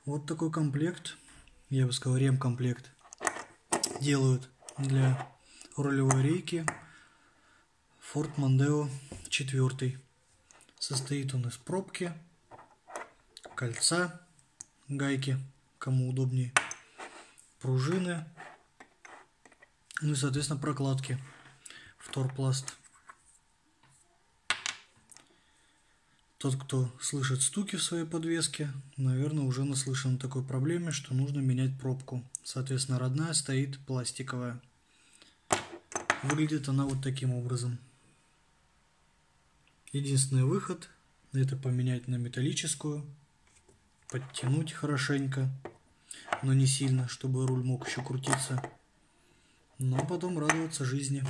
Вот такой комплект, я бы сказал, ремкомплект, делают для рулевой рейки Ford Mondeo 4. Состоит он из пробки, кольца, гайки, кому удобнее, пружины, ну и, соответственно, прокладки Вторпласт. Тот, кто слышит стуки в своей подвеске, наверное, уже наслышан о такой проблеме, что нужно менять пробку. Соответственно, родная стоит пластиковая. Выглядит она вот таким образом. Единственный выход — это поменять на металлическую, подтянуть хорошенько, но не сильно, чтобы руль мог еще крутиться, но потом радоваться жизни.